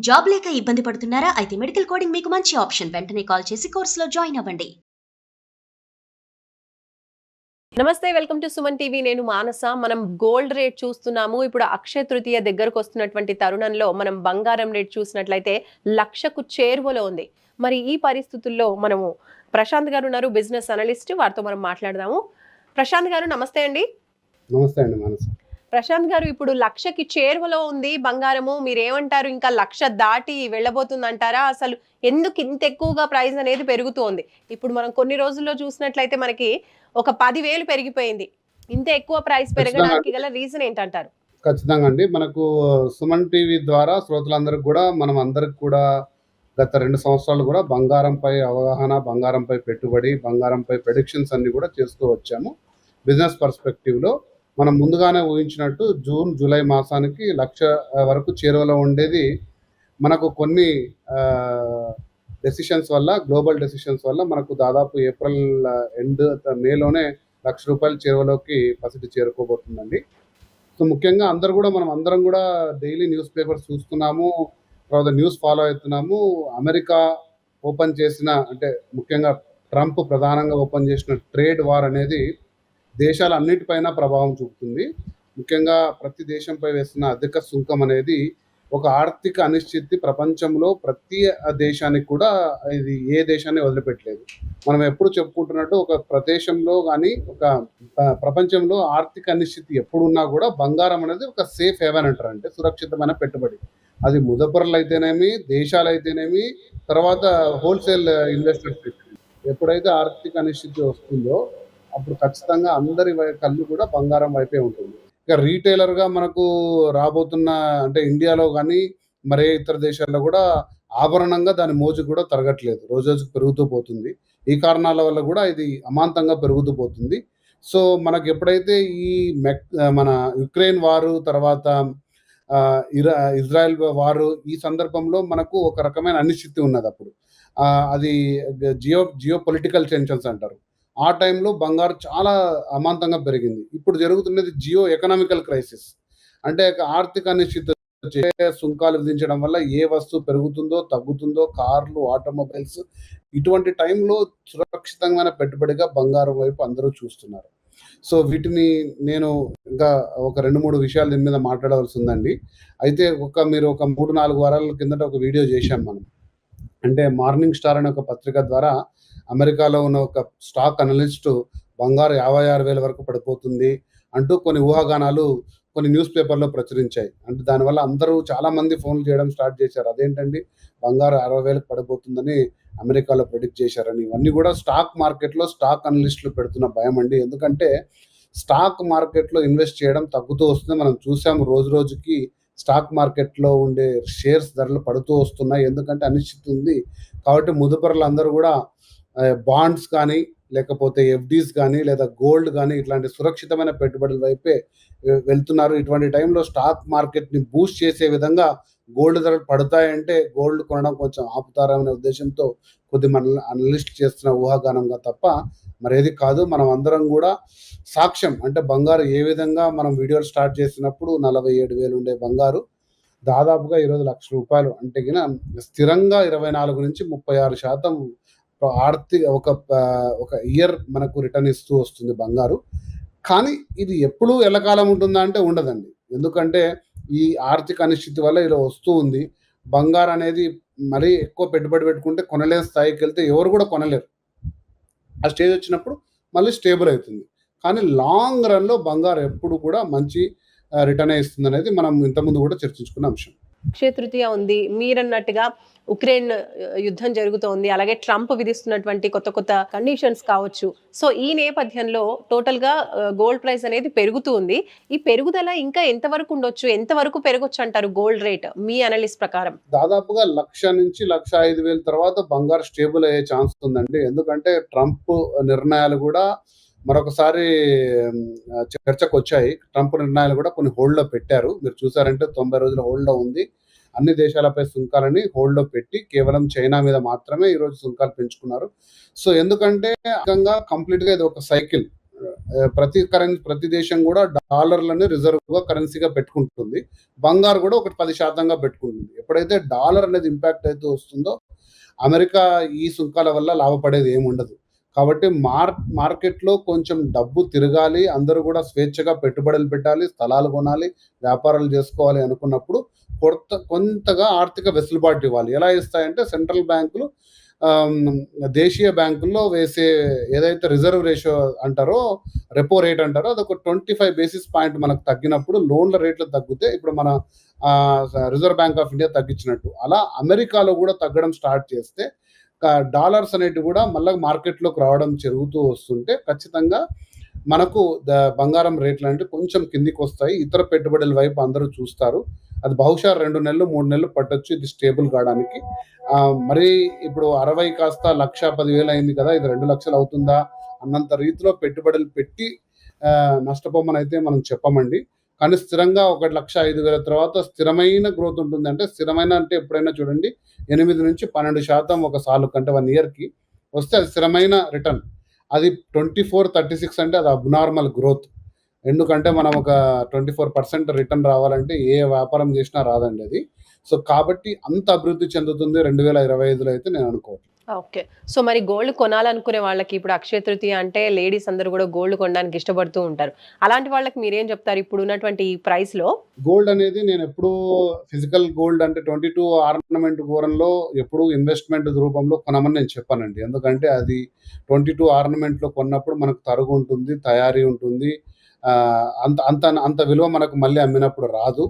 Job లేక ఇబ్బంది పడుతున్నారా? అయితే మెడికల్ కోడింగ్ మీకు మంచి ఆప్షన్. వెంటనే కాల్ చేసి కోర్సులో జాయిన్ అవ్వండి. నమస్తే, వెల్కమ్ టు సుమన్ టీవీ. నేను మానస. మనం గోల్డ్ రేట్ చూస్తున్నాము. ఇప్పుడు అక్షయ తృతీయ దగ్గరకు వస్తున్నటువంటి తరుణంలో మనం బంగారం రేట్ చూసినట్లయితే లక్షకు చేరువలో ఉంది. మరి ఈ పరిస్థితుల్లో మనము ప్రశాంత్ గారు ఉన్నారు, బిజినెస్ అనలిస్ట్. వారితో మనం మాట్లాడదాము. ప్రశాంత్ గారు నమస్తే అండి. నమస్తే అండి మానస. ప్రశాంత్ గారు, ఇప్పుడు లక్షకి చేరువలో ఉంది బంగారము. మీరేమంటారు? ఇంకా లక్ష దాటి వెళ్ళబోతుంది అంటారా? అసలు ఎందుకు ఇంత ఎక్కువగా ప్రైస్ అనేది పెరుగుతోంది? ఇప్పుడు మనం కొన్ని రోజుల్లో చూసినట్లయితే మనకి ఒక 10,000 పెరిగిపోయింది. ఇంత ఎక్కువ ప్రైస్ పెరగడానికి గల రీజన్ ఏంటంటారు? ఖచ్చితంగా అండి. మనకు సుమన్ టీవీ ద్వారా శ్రోతలందరికి కూడా, మనం అందరికి కూడా గత 2 సంవత్సరాలు కూడా బంగారంపై అవగాహన, బంగారంపై పెట్టుబడి, బంగారంపై ప్రెడిక్షన్స్ అన్ని కూడా చేస్తూ వచ్చాము. బిజినెస్ పర్స్పెక్టివ్లో మనం ముందుగానే ఊహించినట్టు జూన్, జూలై మాసానికి 1,00,000 వరకు చేరువలో ఉండేది. మనకు కొన్ని డెసిషన్స్ వల్ల, గ్లోబల్ డెసిషన్స్ వల్ల మనకు దాదాపు ఏప్రిల్ ఎండ్, మేలోనే ₹1,00,000 చేరువలోకి పసిడి చేరుకోబోతుందండి. సో ముఖ్యంగా మనం అందరం కూడా డైలీ న్యూస్ పేపర్స్ చూస్తున్నాము, తర్వాత న్యూస్ ఫాలో అవుతున్నాము. అమెరికా ఓపెన్ చేసిన, అంటే ముఖ్యంగా ట్రంప్ ప్రధానంగా ఓపెన్ చేసిన ట్రేడ్ వార్ అనేది దేశాలన్నిటిపైన ప్రభావం చూపుతుంది. ముఖ్యంగా ప్రతి దేశంపై వేస్తున్న అధిక సుంకం అనేది ఒక ఆర్థిక అనిశ్చితి ప్రపంచంలో ప్రతి దేశానికి కూడా, ఇది ఏ దేశాన్ని వదిలిపెట్టలేదు. మనం ఎప్పుడు చెప్పుకుంటున్నట్టు ఒక ప్రదేశంలో కానీ, ఒక ప్రపంచంలో ఆర్థిక అనిశ్చితి ఎప్పుడున్నా కూడా బంగారం అనేది ఒక సేఫ్ హేవెన్ అంటారు. అంటే సురక్షితమైన పెట్టుబడి. అది ముదపరులు అయితేనేమి, దేశాలు అయితేనేమి, తర్వాత హోల్సేల్ ఇన్వెస్టర్స్. ఎప్పుడైతే ఆర్థిక అనిశ్చితి వస్తుందో అప్పుడు ఖచ్చితంగా అందరి కళ్ళు కూడా బంగారం వైపే ఉంటుంది. ఇక రీటైలర్గా మనకు రాబోతున్న, అంటే ఇండియాలో కానీ మరే ఇతర దేశాల్లో కూడా ఆభరణంగా దాని మోజు కూడా తరగట్లేదు, రోజు రోజుకు పెరుగుతూ పోతుంది. ఈ కారణాల వల్ల కూడా ఇది అమాంతంగా పెరుగుతూ పోతుంది. సో మనకు ఎప్పుడైతే ఈ మన యుక్రెయిన్ వారు, తర్వాత ఇజ్రాయెల్ వారు, ఈ సందర్భంలో మనకు ఒక రకమైన అనిశ్చితి ఉన్నది. అప్పుడు అది జియో పొలిటికల్ టెన్షన్స్ అంటారు. ఆ టైంలో బంగారు చాలా అమాంతంగా పెరిగింది. ఇప్పుడు జరుగుతున్నది జియో ఎకనామికల్ క్రైసిస్. అంటే ఆర్థిక అనిశ్చితి, సుంకాలు విధించడం వల్ల ఏ వస్తువు పెరుగుతుందో తగ్గుతుందో, కార్లు, ఆటోమొబైల్స్, ఇటువంటి టైంలో సురక్షితమైన పెట్టుబడిగా బంగారం వైపు అందరూ చూస్తున్నారు. సో వీటిని నేను ఇంకా ఒక 2-3 విషయాలు దీని మీద మాట్లాడవలసి ఉందండి. అయితే మీరు ఒక 3-4 వారాల కిందట ఒక వీడియో చేశాం మనం. అంటే మార్నింగ్ స్టార్ అనే ఒక పత్రిక ద్వారా అమెరికాలో ఉన్న ఒక స్టాక్ అనలిస్ట్ బంగారు 56,000 వరకు పడిపోతుంది అంటూ కొన్ని ఊహాగానాలు కొన్ని న్యూస్ పేపర్లో ప్రచురించాయి. అంటే దానివల్ల అందరూ చాలామంది ఫోన్లు చేయడం స్టార్ట్ చేశారు. అదేంటండి బంగారు 60,000 పడిపోతుందని అమెరికాలో ప్రెడిక్ట్ చేశారని. ఇవన్నీ కూడా స్టాక్ మార్కెట్లో స్టాక్ అనలిస్టులు పెడుతున్న భయం అండి. ఎందుకంటే స్టాక్ మార్కెట్లో ఇన్వెస్ట్ చేయడం తగ్గుతూ వస్తుంది. మనం చూసాము, రోజు రోజుకి స్టాక్ మార్కెట్లో ఉండే షేర్స్ ధరలు పడుతూ వస్తున్నాయి. ఎందుకంటే అనిశ్చితి ఉంది కాబట్టి ముదుపరులు అందరూ కూడా బాండ్స్ కానీ, లేకపోతే ఎఫ్డీస్ కానీ, లేదా గోల్డ్ కానీ, ఇట్లాంటి సురక్షితమైన పెట్టుబడుల వైపే వెళ్తున్నారు. ఇటువంటి టైంలో స్టాక్ మార్కెట్ని బూస్ట్ చేసే విధంగా గోల్డ్ ధరలు పడతాయంటే గోల్డ్ కొనడం కొంచెం ఆపుతారనే ఉద్దేశంతో మన అనలిస్ట్ చేస్తున్న ఊహాగానంగా తప్ప మరేది కాదు. మనం అందరం కూడా సాక్ష్యం. అంటే బంగారు ఏ విధంగా మనం వీడియోలు స్టార్ట్ చేసినప్పుడు 47,000 ఉండే బంగారు దాదాపుగా ఈరోజు ₹1,00,000. అంటే స్థిరంగా 24-36% ఆర్థిక ఒక ఇయర్ మనకు రిటర్న్ ఇస్తూ వస్తుంది బంగారు. కానీ ఇది ఎప్పుడు ఎల్లకాలం ఉంటుందా అంటే ఉండదండి. ఎందుకంటే ఈ ఆర్థిక అనిశ్చితి వల్ల ఇలా వస్తూ ఉంది. బంగారు అనేది మరీ ఎక్కువ పెట్టుబడి పెట్టుకుంటే కొనలేని స్థాయికి వెళ్తే ఎవరు కూడా కొనలేరు. ఆ స్టేజ్ వచ్చినప్పుడు మళ్ళీ స్టేబుల్ అవుతుంది. కానీ లాంగ్ రన్లో బంగారు ఎప్పుడు కూడా మంచి రిటర్న్ ఇస్తుంది అనేది మనం ఇంతకుముందు కూడా చర్చించుకున్న అంశం. అక్షయ తృతీయ ఉంది, మీరన్నట్టుగా ఉక్రెయిన్ యుద్ధం జరుగుతోంది, అలాగే ట్రంప్ విధిస్తున్నటువంటి కొత్త కొత్త కండిషన్స్ కావచ్చు. సో ఈ నేపథ్యంలో టోటల్ గా గోల్డ్ ప్రైస్ అనేది పెరుగుతూ ఉంది. ఈ పెరుగుదల ఇంకా ఎంతవరకు ఉండొచ్చు, ఎంతవరకు పెరగొచ్చు అంటారు గోల్డ్ రేట్ మీ అనలిస్ట్ ప్రకారం? దాదాపుగా 1,00,000 నుంచి 1,05,000 తర్వాత బంగారు స్టేబుల్ అయ్యే ఛాన్స్ ఉందండి. ఎందుకంటే ట్రంప్ నిర్ణయాలు కూడా మరొకసారి చర్చకు వచ్చాయి. ట్రంప్ నిర్ణయాలు కూడా కొన్ని హోల్డ్లో పెట్టారు. మీరు చూసారంటే 90 రోజుల హోల్డ్లో ఉంది. అన్ని దేశాలపై సుంకాలని హోల్డ్లో పెట్టి కేవలం చైనా మీద మాత్రమే ఈరోజు సుంకాలు పెంచుకున్నారు. సో ఎందుకంటే కంప్లీట్గా ఇది ఒక సైకిల్. ప్రతి దేశం కూడా డాలర్లని రిజర్వ్గా కరెన్సీగా పెట్టుకుంటుంది. బంగారు కూడా ఒక 10% పెట్టుకుంటుంది. ఎప్పుడైతే డాలర్ అనేది ఇంపాక్ట్ అయితే వస్తుందో అమెరికా ఈ సుంకాల వల్ల లాభపడేది ఏముండదు. కాబట్టి మార్కెట్లో కొంచెం డబ్బు తిరగాలి, అందరూ కూడా స్వేచ్ఛగా పెట్టుబడులు పెట్టాలి, స్థలాలు కొనాలి, వ్యాపారాలు చేసుకోవాలి అనుకున్నప్పుడు కొంతగా ఆర్థిక వెసులుబాటు ఇవ్వాలి. ఎలా ఇస్తాయంటే సెంట్రల్ బ్యాంకులు దేశీయ బ్యాంకుల్లో వేసే ఏదైతే రిజర్వ్ రేషియో అంటారో, రెపో రేట్ అంటారో, అదొక 25 బేసిస్ పాయింట్ మనకు తగ్గినప్పుడు లోన్ల రేట్లు తగ్గితే ఇప్పుడు మన రిజర్వ్ బ్యాంక్ ఆఫ్ ఇండియా తగ్గించినట్టు అలా అమెరికాలో కూడా తగ్గడం స్టార్ట్ చేస్తే డాలర్స్ అనేటివి కూడా మళ్ళీ మార్కెట్లోకి రావడం జరుగుతూ వస్తుంటే ఖచ్చితంగా మనకు బంగారం రేట్లు అంటే కొంచెం కిందికి వస్తాయి. ఇతర పెట్టుబడుల వైపు అందరూ చూస్తారు. అది బహుశా 2 నెలలు 3 నెలలు పట్టొచ్చు ఇది స్టేబుల్ కావడానికి. మరి ఇప్పుడు 60 కాస్త 1,10,000 అయింది కదా, ఇది 2 లక్షలు అవుతుందా అన్నంత రీతిలో పెట్టుబడులు పెట్టి నష్టపోమని అయితే మనం చెప్పమండి. కానీ స్థిరంగా 1,05,000 తర్వాత స్థిరమైన గ్రోత్ ఉంటుంది. అంటే స్థిరమైన అంటే ఎప్పుడైనా చూడండి 8 నుంచి 12% ఒక సాలు కంటే 1 ఇయర్కి వస్తే అది స్థిరమైన రిటర్న్. అది 24-36 అంటే అది అబ్నార్మల్ గ్రోత్. ఎందుకంటే మనం ఒక 24% రిటర్న్ రావాలంటే ఏ వ్యాపారం చేసినా రాదండి అది. సో కాబట్టి అంత అభివృద్ధి చెందుతుంది 2025లో అయితే నేను అనుకోవట్లేదు. ఓకే. సో మరి గోల్డ్ కొనాలనుకునే వాళ్ళకి ఇప్పుడు అక్షయ తృతీయ అంటే లేడీస్ అందరూ కూడా గోల్డ్ కొనడానికి ఇష్టపడుతూ ఉంటారు. అలాంటి వాళ్ళకి మీరేం చెప్తారు ఇప్పుడు ఉన్నటువంటి ఈ ప్రైస్ లో? గోల్డ్ అనేది నేను ఎప్పుడు ఫిజికల్ గోల్డ్ అంటే 22 ఆర్నమెంట్ గోరంలో ఎప్పుడు ఇన్వెస్ట్మెంట్ రూపంలో కొనమని నేను చెప్పానండి. ఎందుకంటే అది 22 ఆర్నమెంట్లో కొన్నప్పుడు మనకు తరుగు ఉంటుంది, తయారీ ఉంటుంది, అంత విలువ మనకు మళ్ళీ అమ్మినప్పుడు రాదు.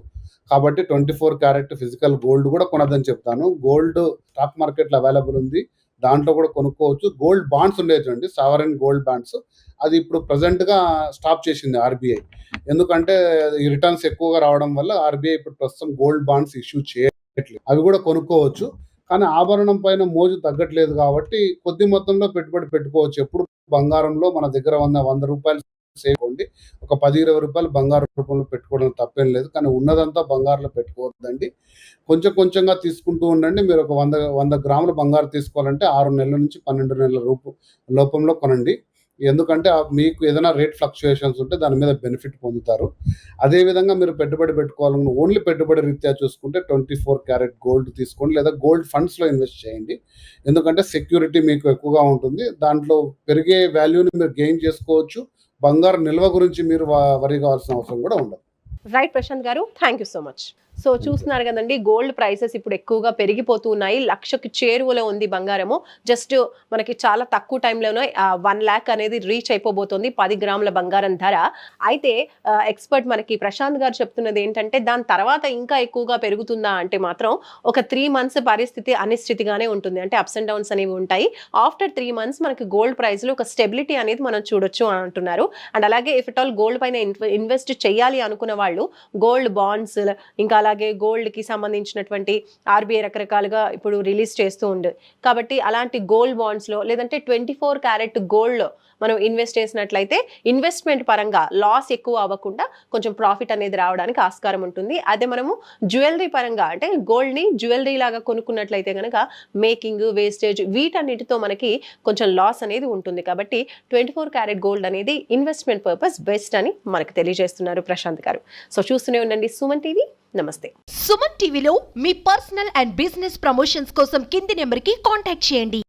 కాబట్టి 24 క్యారెట్ ఫిజికల్ గోల్డ్ కూడా కొనదని చెప్తాను. గోల్డ్ స్టాక్ మార్కెట్లో అవైలబుల్ ఉంది, దాంట్లో కూడా కొనుక్కోవచ్చు. గోల్డ్ బాండ్స్ ఉండేటువంటి సావరెన్ గోల్డ్ బాండ్స్ అది ఇప్పుడు ప్రజెంట్గా స్టాప్ చేసింది ఆర్బీఐ. ఎందుకంటే ఈ రిటర్న్స్ ఎక్కువగా రావడం వల్ల ఆర్బీఐ ఇప్పుడు ప్రస్తుతం గోల్డ్ బాండ్స్ ఇష్యూ చేయట్లేదు. అవి కూడా కొనుక్కోవచ్చు. కానీ ఆభరణం పైన మోజు తగ్గట్లేదు కాబట్టి కొద్ది మొత్తంలో పెట్టుబడి పెట్టుకోవచ్చు. ఎప్పుడు బంగారంలో మన దగ్గర ఉన్న 100 రూపాయలు సేవ్ చేసుకోండి, ఒక 10-20 రూపాయలు బంగారు రూపంలో పెట్టుకోవడం తప్పేం లేదు. కానీ ఉన్నదంతా బంగారులో పెట్టుకోవద్దండి. కొంచెంగా తీసుకుంటూ ఉండండి. మీరు ఒక 100 గ్రాముల బంగారు తీసుకోవాలంటే 6 నెలల నుంచి 12 నెలల లోపంలో కొనండి. ఎందుకంటే మీకు ఏదైనా రేట్ ఫ్లక్చుయేషన్స్ ఉంటే దాని మీద బెనిఫిట్ పొందుతారు. అదేవిధంగా మీరు పెట్టుబడి పెట్టుకోవాలన్నా ఓన్లీ పెట్టుబడి రీత్యా చూసుకుంటే 24 క్యారెట్ గోల్డ్ తీసుకోండి, లేదా గోల్డ్ ఫండ్స్లో ఇన్వెస్ట్ చేయండి. ఎందుకంటే సెక్యూరిటీ మీకు ఎక్కువగా ఉంటుంది, దాంట్లో పెరిగే వాల్యూని మీరు గెయిన్ చేసుకోవచ్చు. బంగారు నిల్వ గురించి మీరు వరి కావాల్సిన అవసరం కూడా ఉండదు. రైట్ ప్రశాంత్ గారు, thank you so much. So చూస్తున్నారు కదండి, గోల్డ్ ప్రైసెస్ ఇప్పుడు ఎక్కువగా పెరిగిపోతూ ఉన్నాయి. 1,00,000కి చేరువలో ఉంది బంగారము. జస్ట్ మనకి చాలా తక్కువ టైంలోనే 1 lakh అనేది రీచ్ అయిపోబోతుంది 10 గ్రాముల బంగారం ధర. అయితే ఎక్స్పర్ట్ మనకి ప్రశాంత్ గారు చెప్తున్నది ఏంటంటే దాని తర్వాత ఇంకా ఎక్కువగా పెరుగుతుందా అంటే మాత్రం ఒక 3 months పరిస్థితి అనిశ్చితిగానే ఉంటుంది. అంటే అప్స్ అండ్ డౌన్స్ అనేవి ఉంటాయి. ఆఫ్టర్ 3 months మనకి గోల్డ్ ప్రైస్ లో ఒక స్టెబిలిటీ అనేది మనం చూడొచ్చు అని అంటున్నారు. అండ్ అలాగే ఇఫ్ ఇట్ ఆల్ గోల్డ్ పైన ఇన్వెస్ట్ చేయాలి అనుకున్న వాళ్ళు గోల్డ్ బాండ్స్, ఇంకా అలాగే గోల్డ్ కి సంబంధించినటువంటి ఆర్బీఐ రకరకాలుగా ఇప్పుడు రిలీజ్ చేస్తూ ఉంది. కాబట్టి అలాంటి గోల్డ్ బాండ్స్ లో లేదంటే 24 క్యారెట్ గోల్డ్ మనం ఇన్వెస్ట్ చేసినట్లయితే ఇన్వెస్ట్మెంట్ పరంగా లాస్ ఎక్కువ అవ్వకుండా కొంచెం ప్రాఫిట్ అనేది రావడానికి ఆస్కారం ఉంటుంది. అదే మనము జ్యువెలరీ పరంగా అంటే గోల్డ్ ని జ్యువెలరీ లాగా కొనుక్కున్నట్లయితే కనుక మేకింగ్, వేస్టేజ్ వీటన్నిటితో మనకి కొంచెం లాస్ అనేది ఉంటుంది. కాబట్టి 24 క్యారెట్ గోల్డ్ అనేది ఇన్వెస్ట్మెంట్ పర్పస్ బెస్ట్ అని మనకు తెలియజేస్తున్నారు ప్రశాంత్ గారు. సో చూస్తూనే ఉండండి సుమన్ టీవీ. నమస్తే. సుమన్ టీవీలో మీ పర్సనల్ అండ్ బిజినెస్ ప్రమోషన్స్ కోసం కింది నెంబర్కి కాంటాక్ట్ చేయండి.